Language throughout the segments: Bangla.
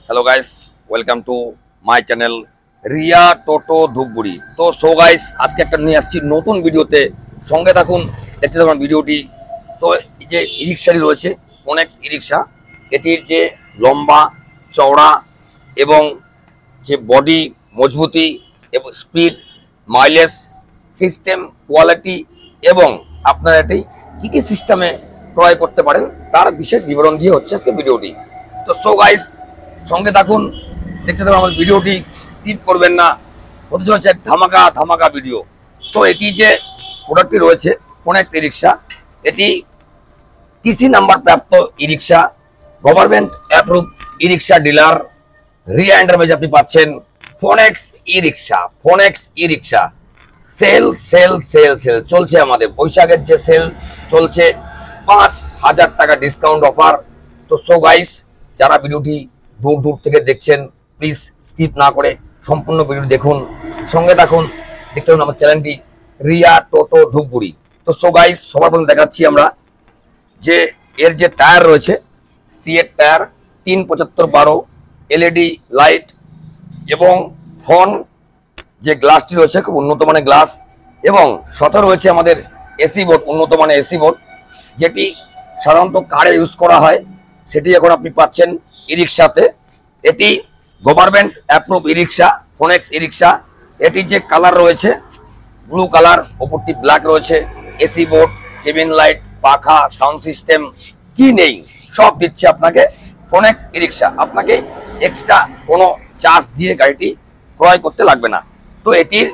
Hello guys, welcome to my channel Riya টোটো ধূপগুড়ি। তো সো গাইস, আজকে একটা নিয়ে আসছি নতুন ভিডিওতে, সঙ্গে থাকুন, দেখতে থাকুন ভিডিওটি। তো এই যে ই রিক্সাটি রয়েছে ফোনেক্স ই রিক্সা, এটির যে লম্বা চওড়া এবং যে বডি মজবুতি এবং স্পিড, মাইলেজ, সিস্টেম, কোয়ালিটি এবং আপনারা এটি কী কী সিস্টেমে ক্রয় করতে পারেন তার বিশেষ বিবরণ দিয়ে হচ্ছে আজকে ভিডিওটি। তো সো গাইস, সঙ্গে থাকুন, দেখতে থাকুন আমার ভিডিওটি, স্কিপ করবেন না, হতে চলেছে ধামাকা ধামাকা ভিডিও। তো এটি যে প্রোডাক্টটি রয়েছে ফোনেক্স ই রিক্সা, এটি টিসি নাম্বার প্রাপ্ত ই রিক্সা, government approve e rickshaw dealer Riya enterprise আপনি পাচ্ছেন ফোনেক্স ই রিক্সা। ফোনেক্স ই রিক্সা সেল সেল সেল সেল চলছে, আমাদের বৈশাখের যে সেল চলছে, 5,000 টাকা ডিসকাউন্ট অফার। তো সো গাইস, যারা ভিডিওটি দূর দূর থেকে দেখছেন, প্লিজ স্কিপ না করে সম্পূর্ণ ভিডিও দেখুন, সঙ্গে থাকুন, দেখতে থাকুন আমার চ্যানেলটি রিয়া টোটো ধূপগুড়ি। তো সো গাইস, সবার প্রথমে দেখাচ্ছি আমরা যে এর যে টায়ার রয়েছে, সিএর টায়ার 375/12 এলইডি লাইট এবং ফোন যে গ্লাসটি রয়েছে খুব উন্নত মানের গ্লাস এবং সাথে রয়েছে আমাদের এসি বোর্ড, উন্নত মানের এসি বোর্ড, যেটি সাধারণত কারে ইউজ করা হয়, সেটি এখন আপনি পাচ্ছেন ই রিক্সাতে। এটি গভর্নমেন্ট অ্যাপ্রুভ ই রিক্সা, ফোনেক্স ই রিক্সা। এটির যে কালার রয়েছে ব্লু কালার, ওপরটি ব্ল্যাক রয়েছে, এসি বোর্ড, কেবিন লাইট, পাখা, সাউন্ড সিস্টেম, কি নেই সব দিচ্ছে আপনাকে ফোনেক্স ই রিক্সা। আপনাকে এক্সট্রা কোনো চার্জ দিয়ে গাড়িটি ক্রয় করতে লাগবে না। তো এটির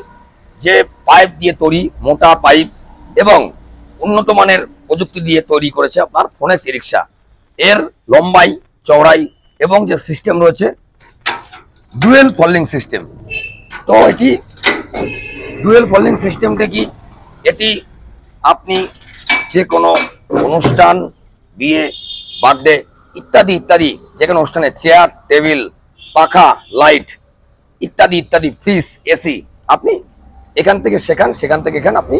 যে পাইপ দিয়ে তৈরি, মোটা পাইপ এবং উন্নত মানের প্রযুক্তি দিয়ে তৈরি করেছে আপনার ফোনেক্স ই রিক্সা। এর লম্বাই, চওড়াই এবং যে সিস্টেম রয়েছে ডুয়েল ফোল্ডিং সিস্টেম। তো এটি ডুয়েল ফোল্ডিং সিস্টেমটা কি, এটি আপনি যে কোনো অনুষ্ঠান, বিয়ে, বার্থডে ইত্যাদি ইত্যাদি যে কোনো অনুষ্ঠানে চেয়ার, টেবিল, পাখা, লাইট ইত্যাদি ইত্যাদি, ফ্রিজ, এসি আপনি এখান থেকে সেখান, সেখান থেকে এখান আপনি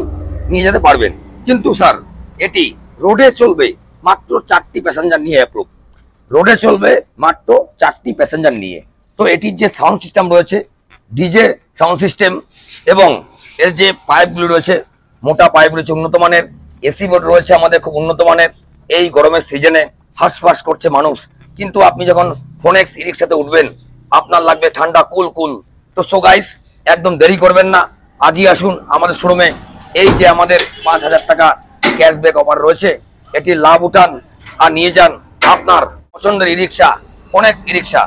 নিয়ে যেতে পারবেন। কিন্তু স্যার, এটি রোডে চলবে মাত্র 4টি প্যাসেঞ্জার নিয়ে, অ্যাপ্রুভ রোডে চলবে মাত্র 4টি প্যাসেঞ্জার নিয়ে। তো এটির যে সাউন্ড সিস্টেম রয়েছে ডিজে সাউন্ড সিস্টেম এবং এর যে পাইপগুলো রয়েছে মোটা পাইপ রয়েছে, উন্নত মানের এসি বোর্ড রয়েছে আমাদের খুব উন্নত মানের। এই গরমের সিজনে হাঁসফাঁস করছে মানুষ, কিন্তু আপনি যখন ফোনেক্স ই রিক্সাতে উঠবেন আপনার লাগবে ঠান্ডা কুল কুল। তো সো গাইস, একদম দেরি করবেন না, আজই আসুন আমাদের শোরুমে। এই যে আমাদের 5,000 টাকা ক্যাশব্যাক অফার রয়েছে, এটি লাভ উঠান আর নিয়ে যান আপনার পছন্দের ই রিক্সা, ফোনেক্স ই রিক্সা।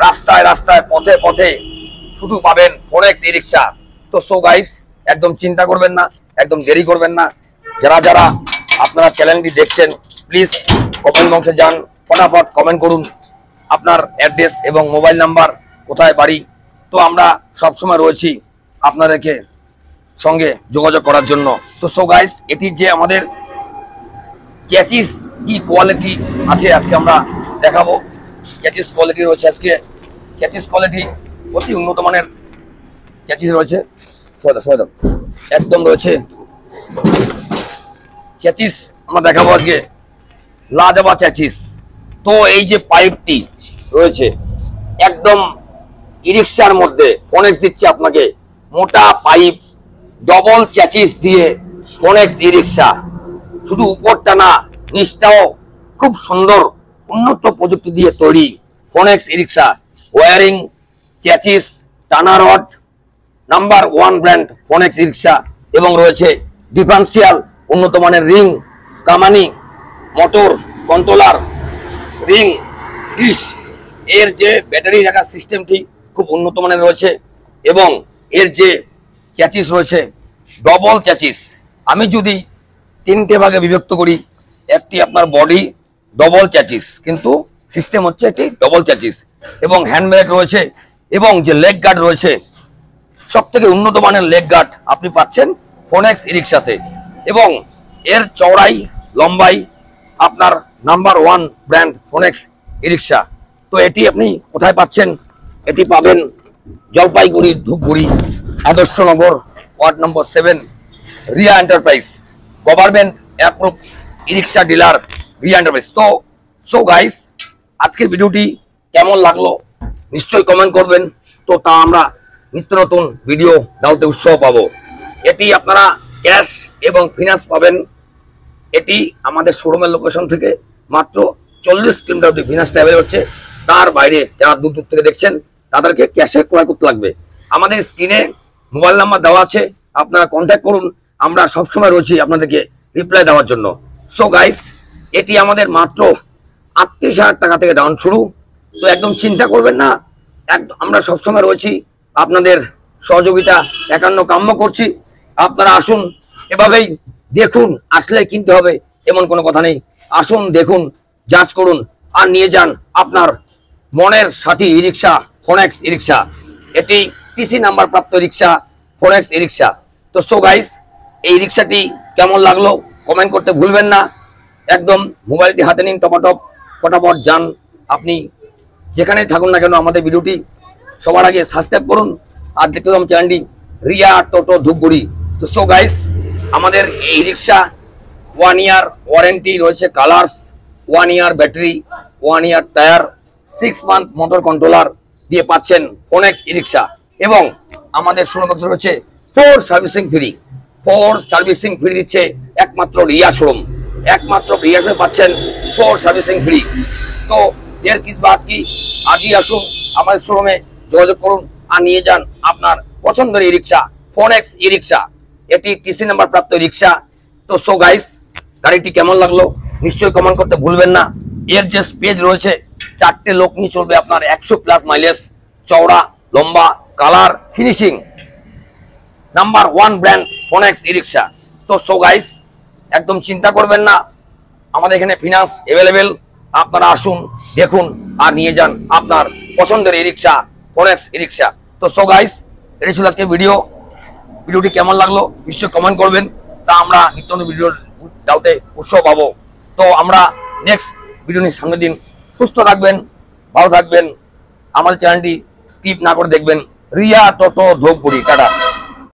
রাস্তায় রাস্তায়, পথে পথে শুধু পাবেন ফোনেক্স ই রিক্সা। তো সো গাইস, একদম চিন্তা করবেন না, একদম দেরি করবেন না। যারা যারা আপনারা চ্যানেলটি দেখছেন, প্লিজ কমেন্ট বক্সে যান, ফটাফট কমেন্ট করুন আপনার অ্যাড্রেস এবং মোবাইল নাম্বার, কোথায় বাড়ি। তো আমরা সবসময় রয়েছি আপনাদেরকে সঙ্গে যোগাযোগ করার জন্য। তো সো গাইস, এটির যে আমাদের চ্যাসিস কি কোয়ালিটি আছে আজকে আমরা দেখাবো। চ্যাসিস কোয়ালিটি রয়েছে আজকে, চ্যাসিস কোয়ালিটি অতি উন্নত মানের চ্যাসিস রয়েছে, একদম রয়েছে চ্যাসিস আমরা দেখাবো আজকে, লাজবাব চ্যাসিস। তো এই যে পাইপটি রয়েছে একদম ই রিক্সার মধ্যে ফোনেক্স দিচ্ছে আপনাকে মোটা পাইপ, ডবল চ্যাসিস দিয়ে ফোনেক্স ই রিক্সা। শুধু উপরটা না, নিচটাও খুব সুন্দর উন্নত প্রযুক্তি দিয়ে তৈরি Phonex e rickshaw. Wiring, chassis, টানা rod, number 1 brand Phonex e rickshaw এবং রয়েছে ডিফারেন্সিয়াল উন্নত মানের রিং, কামানি, মোটর কন্ট্রোলার, রিং, ডিশ। এর যে ব্যাটারি রাখার সিস্টেমটি খুব উন্নত মানের রয়েছে এবং এর যে চ্যাসিস রয়েছে ডবল চ্যাসিস। আমি যদি 3টে ভাগে বিভক্ত করি, একটি আপনার বডি ডবল চ্যাসিস, কিন্তু সিস্টেম হচ্ছে এটি ডবল চ্যাসিস এবং হ্যান্ডব্যাগ রয়েছে এবং যে লেগ গার্ড রয়েছে সব থেকে উন্নত মানের লেগ গার্ড আপনি পাচ্ছেন ফোনেক্স ই রিক্সাতে এবং এর চওড়াই, লম্বাই আপনার number 1 brand Phonex e rickshaw. তো এটি আপনি কোথায় পাচ্ছেন? এটি পাবেন জলপাইগুড়ি, ধূপগুড়ি, আদর্শনগর, ওয়ার্ড নম্বর 7, Riya enterprise, government approve e rickshaw dealer Riya enterprise. তো সো গাইস, আজকের ভিডিওটি কেমন লাগলো নিশ্চয়ই কমেন্ট করবেন, তো তা আমরা নিত্য নতুন ভিডিও ডালতে উৎসাহ পাবো। এটি আপনারা ক্যাশ এবং ফিনান্স পাবেন। এটি আমাদের শোরুমের লোকেশন থেকে মাত্র 40 কিলোমিটার অব্দি ফিনান্স ট্রাভেল হচ্ছে। তার বাইরে যারা দূর দূর থেকে দেখছেন তাদেরকে ক্যাশে ক্রয় করতে লাগবে। আমাদের স্ক্রিনে মোবাইল নাম্বার দেওয়া আছে, আপনারা কন্ট্যাক্ট করুন, আমরা সবসময় রয়েছি আপনাদেরকে রিপ্লাই দেওয়ার জন্য। সো গাইস, এটি আমাদের মাত্র 38,000 টাকা থেকে ডাউন শুরু। তো একদম চিন্তা করবেন না, আমরা সবসময় রয়েছি, আপনাদের সহযোগিতা একান্ন কাম্য করছি। আপনারা আসুন, এভাবেই দেখুন, আসলে কিনতে হবে এমন কোনো কথা নেই। আসুন, দেখুন, যাচ করুন আর নিয়ে যান আপনার মনের সাথী ই রিক্সা, ফোনেক্স ই রিক্সা। এটি টিসি নাম্বার প্রাপ্ত রিক্সা, ফোনেক্স ই রিক্সা। তো সো গাইস, এই রিক্সাটি কেমন লাগলো কমেন্ট করতে ভুলবেন না। একদম মোবাইলটি হাতে নিন, টপাটপ ফটাফট যান। আপনি যেখানেই থাকুন না কেন আমাদের ভিডিওটি সবার আগে সাবস্ক্রাইব করুন আর দেখতে পাবেন চ্যানেলটি রিয়া টোটো ধূপগুড়ি। তো সো গাইস, আমাদের এই রিক্সা 1 ইয়ার ওয়ারেন্টি রয়েছে, কালার্স, 1 ইয়ার ব্যাটারি, 1 ইয়ার টায়ার, 6 মান্থ মোটর কন্ট্রোলার দিয়ে পাচ্ছেন ফোনেক্স ই রিক্সা। এবং আমাদের শোরুমে রয়েছে 4 সার্ভিসিং ফ্রি। 4 সার্ভিসিং ফ্রি দিচ্ছে একমাত্র রিয়া শোরুম। একমাত্র রিয়া শোরুমে পাচ্ছেন 4 সার্ভিসিং ফ্রি। তো এর কিস বাত কি, আজই আসুন আমাদের শোরুমে যোগাযোগ করুন আর নিয়ে যান আপনার পছন্দের ই রিক্সা, ফোনেক্স ই রিক্সা। এটি টিসি নাম্বার প্রাপ্ত রিক্সা। তো সো গাইস, গাড়িটি কেমন লাগলো নিশ্চয়ই কমেন্ট করতে ভুলবেন না। এর যে স্পেস রয়েছে, 4টে লোক নিয়ে চলবে আপনার 100+ মাইলেজ, চওড়া, লম্বা, colour, finishing, number 1 brand Phonex e rickshaw. তো সো গাইস, একদম চিন্তা করবেন না, আমাদের এখানে ফিনান্স অ্যাভেলেবেল। আপনারা আসুন, দেখুন আর নিয়ে যান আপনার পছন্দের ই রিক্সা, ফোনেক্স ই রিক্সা। তো সো গাইস, এটি ছিল আজকে ভিডিওটি কেমন লাগলো নিশ্চয়ই কমেন্ট করবেন, তা আমরা নিত্য নতুন ভিডিও ডালতে উৎসাহ পাবো। তো আমরা নেক্সট ভিডিও নিয়ে সামনের দিন। সুস্থ থাকবেন, ভালো থাকবেন, আমাদের চ্যানেলটি স্কিপ না করে দেখবেন। রিয়া টোটো ধূপগুড়ি। টাটা।